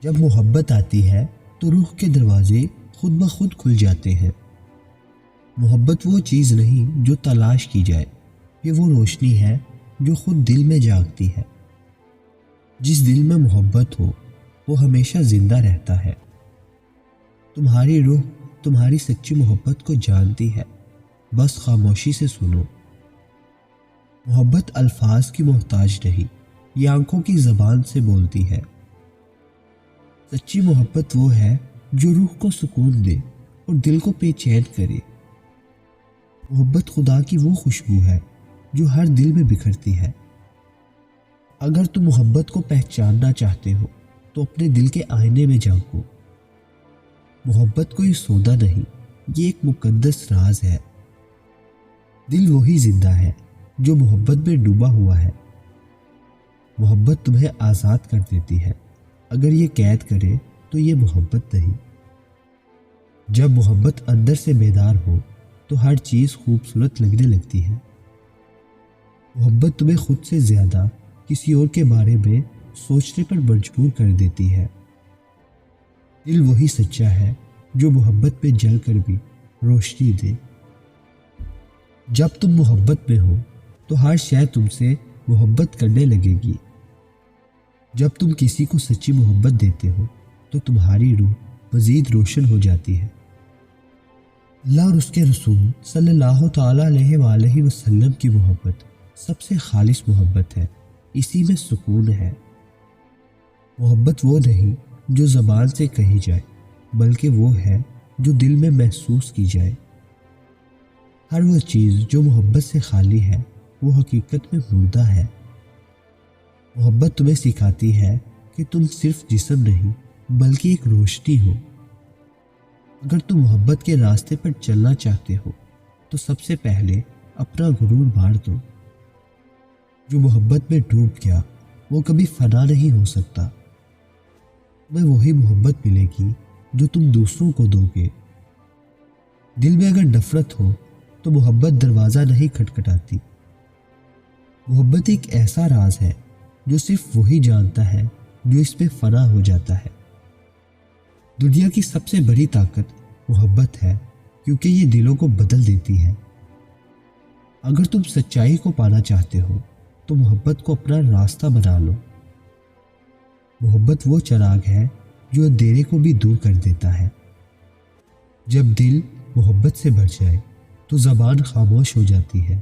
جب محبت آتی ہے تو روح کے دروازے خود بخود کھل جاتے ہیں۔ محبت وہ چیز نہیں جو تلاش کی جائے، یہ وہ روشنی ہے جو خود دل میں جاگتی ہے۔ جس دل میں محبت ہو وہ ہمیشہ زندہ رہتا ہے۔ تمہاری روح تمہاری سچی محبت کو جانتی ہے، بس خاموشی سے سنو۔ محبت الفاظ کی محتاج نہیں، یہ آنکھوں کی زبان سے بولتی ہے۔ سچی محبت وہ ہے جو روح کو سکون دے اور دل کو بے چین کرے۔ محبت خدا کی وہ خوشبو ہے جو ہر دل میں بکھرتی ہے۔ اگر تم محبت کو پہچاننا چاہتے ہو تو اپنے دل کے آئینے میں جھانکو۔ محبت کوئی سودا نہیں، یہ ایک مقدس راز ہے۔ دل وہی زندہ ہے جو محبت میں ڈوبا ہوا ہے۔ محبت تمہیں آزاد کر دیتی ہے، اگر یہ قید کرے تو یہ محبت نہیں۔ جب محبت اندر سے بیدار ہو تو ہر چیز خوبصورت لگنے لگتی ہے۔ محبت تمہیں خود سے زیادہ کسی اور کے بارے میں سوچنے پر مجبور کر دیتی ہے۔ دل وہی سچا ہے جو محبت میں جل کر بھی روشنی دے۔ جب تم محبت میں ہو تو ہر شے تم سے محبت کرنے لگے گی۔ جب تم کسی کو سچی محبت دیتے ہو تو تمہاری روح مزید روشن ہو جاتی ہے۔ اللہ اور اس کے رسول صلی اللہ تعالیٰ علیہ وآلہ وسلم کی محبت سب سے خالص محبت ہے، اسی میں سکون ہے۔ محبت وہ نہیں جو زبان سے کہی جائے، بلکہ وہ ہے جو دل میں محسوس کی جائے۔ ہر وہ چیز جو محبت سے خالی ہے وہ حقیقت میں مردہ ہے۔ محبت تمہیں سکھاتی ہے کہ تم صرف جسم نہیں بلکہ ایک روشنی ہو۔ اگر تم محبت کے راستے پر چلنا چاہتے ہو تو سب سے پہلے اپنا غرور مار دو۔ جو محبت میں ڈوب گیا وہ کبھی فنا نہیں ہو سکتا۔ تمہیں وہی محبت ملے گی جو تم دوسروں کو دو گے۔ دل میں اگر نفرت ہو تو محبت دروازہ نہیں کھٹکھٹاتی۔ محبت ایک ایسا راز ہے جو صرف وہی جانتا ہے جو اس میں فنا ہو جاتا ہے۔ دنیا کی سب سے بڑی طاقت محبت ہے، کیونکہ یہ دلوں کو بدل دیتی ہے۔ اگر تم سچائی کو پانا چاہتے ہو تو محبت کو اپنا راستہ بنا لو۔ محبت وہ چراغ ہے جو اندھیرے کو بھی دور کر دیتا ہے۔ جب دل محبت سے بھر جائے تو زبان خاموش ہو جاتی ہے۔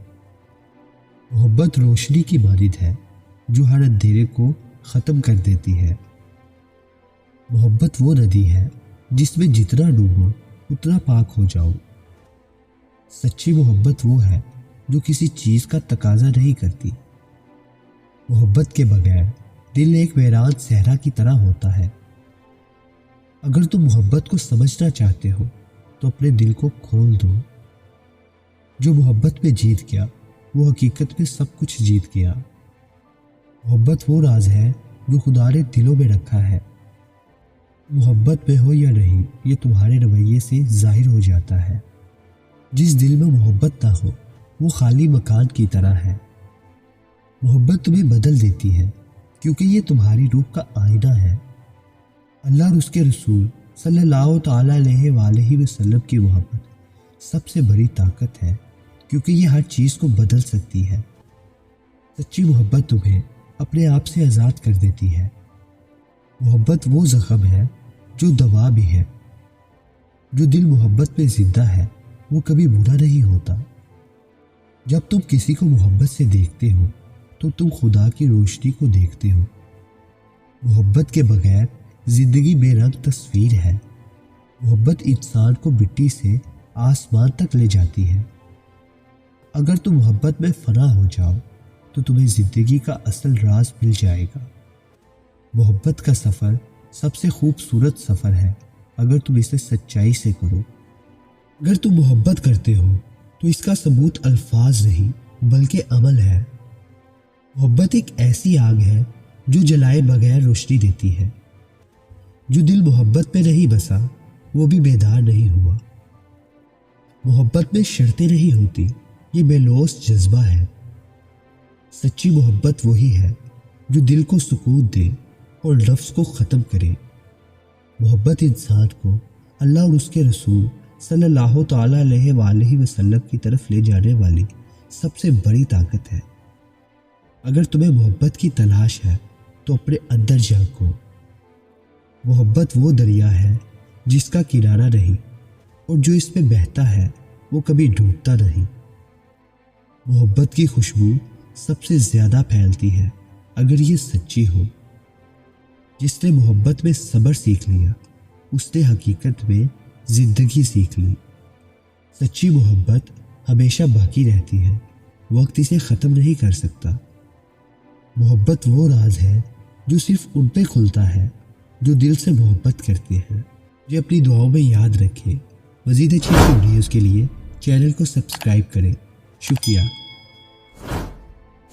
محبت روشنی کی مانند ہے جو ہر اندھیرے کو ختم کر دیتی ہے۔ محبت وہ ندی ہے جس میں جتنا ڈوبو اتنا پاک ہو جاؤ۔ سچی محبت وہ ہے جو کسی چیز کا تقاضا نہیں کرتی۔ محبت کے بغیر دل ایک ویران صحرا کی طرح ہوتا ہے۔ اگر تم محبت کو سمجھنا چاہتے ہو تو اپنے دل کو کھول دو۔ جو محبت میں جیت گیا وہ حقیقت میں سب کچھ جیت گیا۔ محبت وہ راز ہے جو خدا نے دلوں میں رکھا ہے۔ محبت میں ہو یا نہیں یہ تمہارے رویے سے ظاہر ہو جاتا ہے۔ جس دل میں محبت نہ ہو وہ خالی مکان کی طرح ہے۔ محبت تمہیں بدل دیتی ہے کیونکہ یہ تمہاری روح کا آئینہ ہے۔ اللہ اور اس کے رسول صلی اللہ تعالیٰ علیہ وآلہ وسلم کی محبت سب سے بڑی طاقت ہے، کیونکہ یہ ہر چیز کو بدل سکتی ہے۔ سچی محبت تمہیں اپنے آپ سے آزاد کر دیتی ہے۔ محبت وہ زخم ہے جو دوا بھی ہے۔ جو دل محبت میں زندہ ہے وہ کبھی برا نہیں ہوتا۔ جب تم کسی کو محبت سے دیکھتے ہو تو تم خدا کی روشنی کو دیکھتے ہو۔ محبت کے بغیر زندگی بے رنگ تصویر ہے۔ محبت انسان کو مٹی سے آسمان تک لے جاتی ہے۔ اگر تم محبت میں فنا ہو جاؤ تو تمہیں زندگی کا اصل راز مل جائے گا۔ محبت کا سفر سب سے خوبصورت سفر ہے اگر تم اسے سچائی سے کرو۔ اگر تم محبت کرتے ہو تو اس کا ثبوت الفاظ نہیں بلکہ عمل ہے۔ محبت ایک ایسی آگ ہے جو جلائے بغیر روشنی دیتی ہے۔ جو دل محبت میں نہیں بسا وہ بھی بیدار نہیں ہوا۔ محبت میں شرطیں نہیں ہوتی، یہ بے لوث جذبہ ہے۔ سچی محبت وہی ہے جو دل کو سکون دے اور نفس کو ختم کرے۔ محبت انسان کو اللہ اور اس کے رسول صلی اللہ تعالیٰ علیہ وآلہ وسلم کی طرف لے جانے والی سب سے بڑی طاقت ہے۔ اگر تمہیں محبت کی تلاش ہے تو اپنے اندر جھانکو۔ محبت وہ دریا ہے جس کا کنارہ نہیں، اور جو اس میں بہتا ہے وہ کبھی ڈوبتا نہیں۔ محبت کی خوشبو سب سے زیادہ پھیلتی ہے اگر یہ سچی ہو۔ جس نے محبت میں صبر سیکھ لیا اس نے حقیقت میں زندگی سیکھ لی۔ سچی محبت ہمیشہ باقی رہتی ہے، وقت اسے ختم نہیں کر سکتا۔ محبت وہ راز ہے جو صرف ان پہ کھلتا ہے جو دل سے محبت کرتے ہیں۔ جو اپنی دعاؤں میں یاد رکھیں۔ مزید اچھی ویڈیوز کے لیے چینل کو سبسکرائب کریں۔ شکریہ۔